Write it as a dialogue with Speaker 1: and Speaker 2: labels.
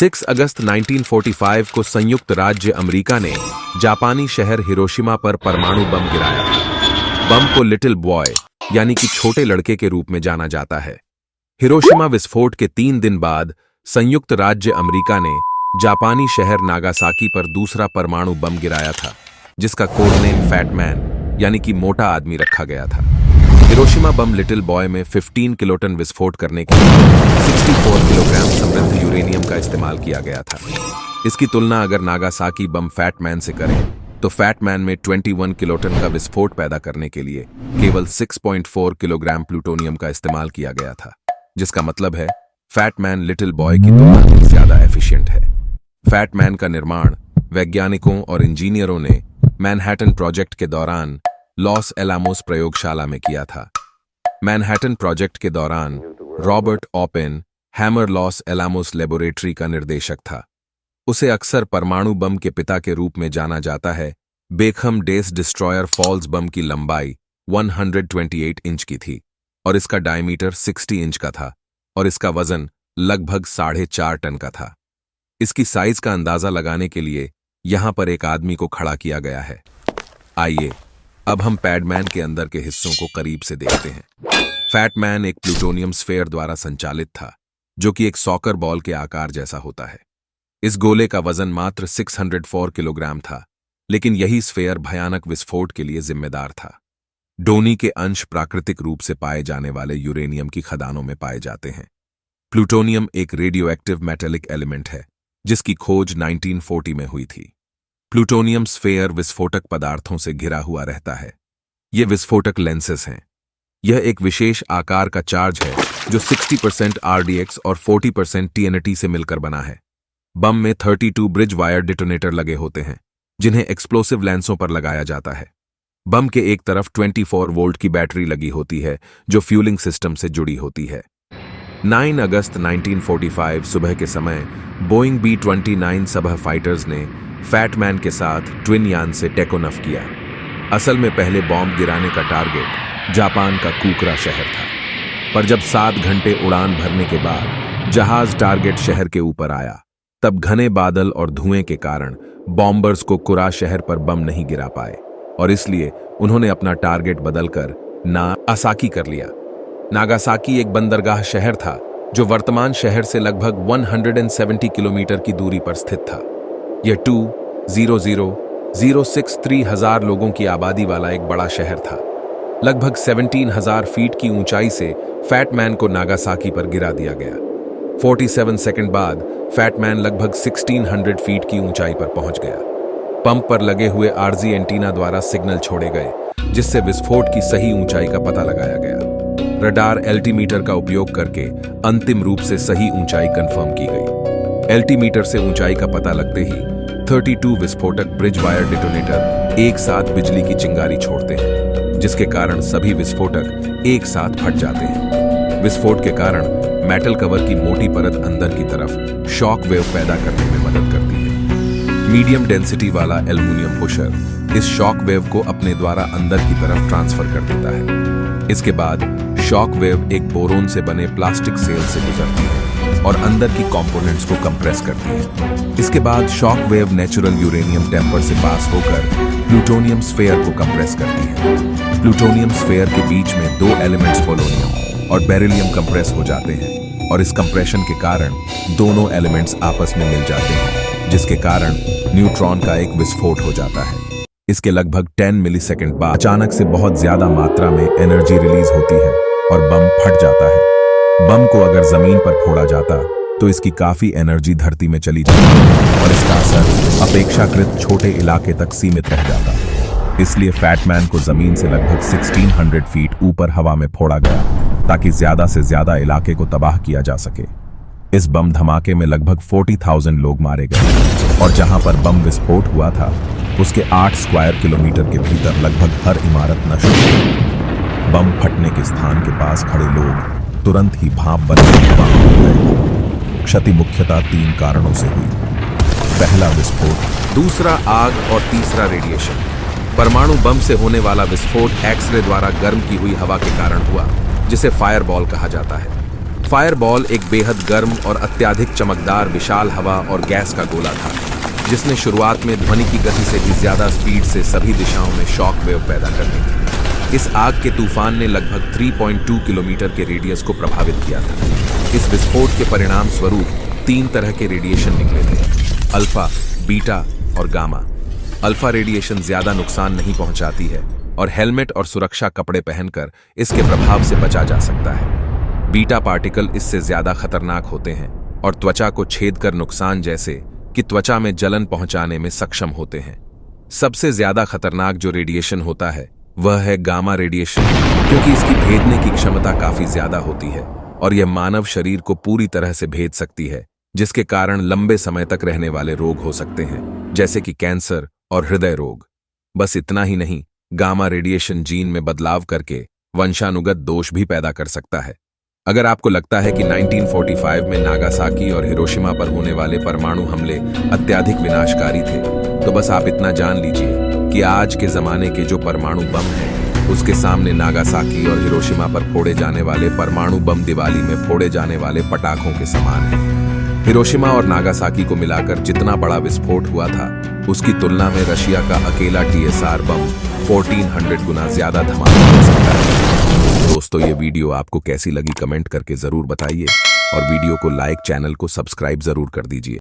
Speaker 1: 6 अगस्त 1945 को संयुक्त राज्य अमेरिका ने जापानी शहर हिरोशिमा पर परमाणु बम गिराया था। बम को लिटिल बॉय यानी कि छोटे लड़के के रूप में जाना जाता है। हिरोशिमा विस्फोट के 3 दिन बाद संयुक्त राज्य अमेरिका ने जापानी शहर नागासाकी पर दूसरा परमाणु बम गिराया था, जिसका कोड नेम फैट मैन यानी कि मोटा आदमी रखा गया था। हिरोशिमा बम लिटिल बॉय में 15 किलोटन विस्फोट करने के लिए 64 किलोग्राम समृद्ध यूरेनियम का इस्तेमाल किया गया था। इसकी तुलना अगर नागासाकी बम फैट मैन से करें तो फैट मैन में 21 किलोटन का विस्फोट पैदा करने के लिए केवल 6.4 किलोग्राम प्लूटोनियम का इस्तेमाल किया गया था, जिसका मतलब है फैट मैन लिटिल बॉय की तुलना में ज्यादा एफिशिएंट है। फैट मैन का निर्माण वैज्ञानिकों और इंजीनियरों ने मैनहट्टन प्रोजेक्ट के दौरान लॉस एलामोस प्रयोगशाला में किया था। मैनहट्टन प्रोजेक्ट के दौरान Robert open hammer loss Alamos laboratory का निर्देशक था। उसे अक्सर परमाणु बम के पिता के रूप में जाना जाता है। बेखम डेस डिस्ट्रॉयर फॉल्स बम की लंबाई 128 इंच की थी और इसका डायमीटर 60 इंच का था और इसका वजन लगभग 4.5 टन का था। इसकी साइज का अंदाजा लगाने के लिए यहां पर एक आदमी को खड़ा किया गया है। आइए अब हम पैडमैन के अंदर के हिस्सों को करीब से देखते हैं। फैटमैन एक प्लूटोनियम स्फेयर द्वारा संचालित था, जो कि एक सॉकर बॉल के आकार जैसा होता है। इस गोले का वजन मात्र 604 किलोग्राम था, लेकिन यही स्फेयर भयानक विस्फोट के लिए जिम्मेदार था। डोनी के अंश प्राकृतिक रूप से पाए जाने वाले यूरेनियम की खदानों में पाए जाते हैं। प्लूटोनियम एक रेडियोएक्टिव मेटेलिक एलिमेंट है, जिसकी खोज 1940 में हुई थी। प्लूटोनियम स्फेयर विस्फोटक पदार्थों से घिरा हुआ रहता है। ये विस्फोटक लेंसेस हैं। यह एक विशेष आकार का चार्ज है जो 60% RDX और 40% TNT से मिलकर बना है। बम में 32 ब्रिज वायर डिटोनेटर लगे होते हैं, जिन्हें एक्सप्लोसिव लेंसों पर लगाया जाता है। बम के एक तरफ 24 वोल्ट की बैटरी लगी होती है, जो फ्यूलिंग सिस्टम से जुड़ी होती है। 9 अगस्त 1945 सुबह के समय बोइंग B-29 सबह फाइटर्स ने फैटमैन के साथ ट्विन यान से टेकोनफ किया। असल में पहले बॉम्ब गिराने का टारगेट जापान का कुकरा शहर था, पर जब 7 घंटे उड़ान भरने के बाद जहाज टारगेट शहर के ऊपर आया, तब घने बादल और धुएं के कारण बॉम्बर्स को कुरा शहर पर बम नहीं गिरा पाए और इसलिए उन्होंने अपना टारगेट बदलकर नागासाकी कर लिया। नागासाकी एक बंदरगाह शहर था जो वर्तमान शहर से लगभग 170 किलोमीटर की दूरी पर स्थित था। यह 200,063 हजार लोगों की आबादी वाला एक बड़ा शहर था। लगभग 17,000 फीट की ऊंचाई से फैटमैन को नागासाकी पर गिरा दिया गया। 47 सेकंड बाद फैटमैन लगभग 1600 फीट की ऊंचाई पर पहुंच गया। पंप पर लगे हुए आरजी एंटीना द्वारा सिग्नल छोड़े गए, जिससे विस्फोट की सही ऊंचाई का पता लगाया गया। रडार एल्टीमीटर का उपयोग करके अंतिम रूप से सही ऊंचाई कंफर्म की गई। एल्टीमीटर से ऊंचाई का पता लगते ही 32 विस्फोटक ब्रिज वायर डिटोनेटर एक साथ बिजली की चिंगारी छोड़ते हैं, जिसके कारण सभी विस्फोटक एक साथ फट जाते हैं। विस्फोट के कारण मेटल कवर की मोटी परत अंदर की तरफ शॉक वेव पैदा करने में मदद करती है। मीडियम डेंसिटी वाला एल्युमिनियम पुशर इस शॉक वेव को अपने द्वारा अंदर की तरफ ट्रांसफर कर देता है। इसके बाद शॉक वेव एक बोरोन से बने प्लास्टिक सेल से गुजरती है और अंदर की कंपोनेंट्स को कंप्रेस करती है। इसके बाद shock wave natural uranium tamper से पास होकर प्लूटोनियम स्फेयर को कंप्रेस करती है। प्लूटोनियम स्फेयर के बीच में 2 एलिमेंट्स पोलोनियम और बेरिलियम कंप्रेस हो जाते हैं और इस कंप्रेशन के कारण दोनों एलिमेंट्स आपस में मिल जाते हैं, जिसके कारण न्यूट्रॉन का एक विस्फोट हो जाता है। इसके लगभग 10 मिलीसेकंड बाद अचानक से बहुत ज्यादा मात्रा में एनर्जी रिलीज होती है और बम फट जाता है। बम को अगर जमीन पर फोड़ा जाता तो इसकी काफी एनर्जी धरती में चली जाती और इसका असर अपेक्षाकृत छोटे इलाके तक सीमित रह जाता। इसलिए फैटमैन को जमीन से लगभग 1600 फीट ऊपर हवा में फोड़ा गया, ताकि ज्यादा से ज्यादा इलाके को तबाह किया जा सके। इस बम धमाके में लगभग 40,000 लोग मारे गए और जहां पर बम विस्फोट हुआ था उसके 8 स्क्वायर किलोमीटर के भीतर लगभग हर इमारत नष्ट हो गई। बम फटने के स्थान के पास खड़े लोग तुरंत ही भाप बनने हो गए। क्षति मुख्यतः 3 कारणों से हुई। पहला विस्फोट, दूसरा आग और तीसरा रेडिएशन। परमाणु बम से होने वाला विस्फोट एक्सरे द्वारा गर्म की हुई हवा के कारण हुआ, जिसे फायरबॉल कहा जाता है। फायरबॉल एक बेहद गर्म और अत्यधिक चमकदार विशाल हवा और गैस का गोला था, जिसने शुरुआत में ध्वनि की गति से भी ज्यादा स्पीड से सभी दिशाओं में शॉक वेव पैदा कर दी। इस आग के तूफान ने लगभग 3.2 किलोमीटर के रेडियस को प्रभावित किया था। इस विस्फोट के परिणाम स्वरूप 3 तरह के रेडिएशन निकले थे: अल्फा, बीटा और गामा। अल्फा रेडिएशन ज्यादा नुकसान नहीं पहुंचाती है और हेलमेट और सुरक्षा कपड़े पहनकर इसके प्रभाव से बचा जा सकता है। बीटा पार्टिकल इससे ज्यादा खतरनाक होते हैं और त्वचा को छेद कर नुकसान जैसे कि त्वचा में जलन पहुंचाने में सक्षम होते हैं। सबसे ज्यादा खतरनाक जो रेडिएशन होता है वह है गामा रेडिएशन, क्योंकि इसकी भेदने की क्षमता काफी ज्यादा होती है और यह मानव शरीर को पूरी तरह से भेद सकती है, जिसके कारण लंबे समय तक रहने वाले रोग हो सकते हैं, जैसे कि कैंसर और हृदय रोग। बस इतना ही नहीं, गामा रेडिएशन जीन में बदलाव करके वंशानुगत दोष भी पैदा कर सकता है। अगर आपको लगता है कि 1945 में नागासाकी और हिरोशिमा पर होने वाले परमाणु हमले अत्यधिक विनाशकारी थे, तो बस आप इतना जान लीजिए कि आज के जमाने के जो परमाणु बम हैं, उसके सामने नागासाकी और हिरोशिमा पर फोड़े जाने वाले परमाणु बम दिवाली में फोड़े जाने वाले पटाखों के समान हैं। हिरोशिमा और नागासाकी को मिलाकर जितना बड़ा विस्फोट हुआ था, उसकी तुलना में रशिया का अकेला TSR बम 1400 गुना ज्यादा धमाका कर सकता है। दोस्तों, ये वीडियो आपको कैसी लगी कमेंट करके जरूर बताइए और वीडियो को लाइक, चैनल को सब्सक्राइब जरूर कर दीजिए।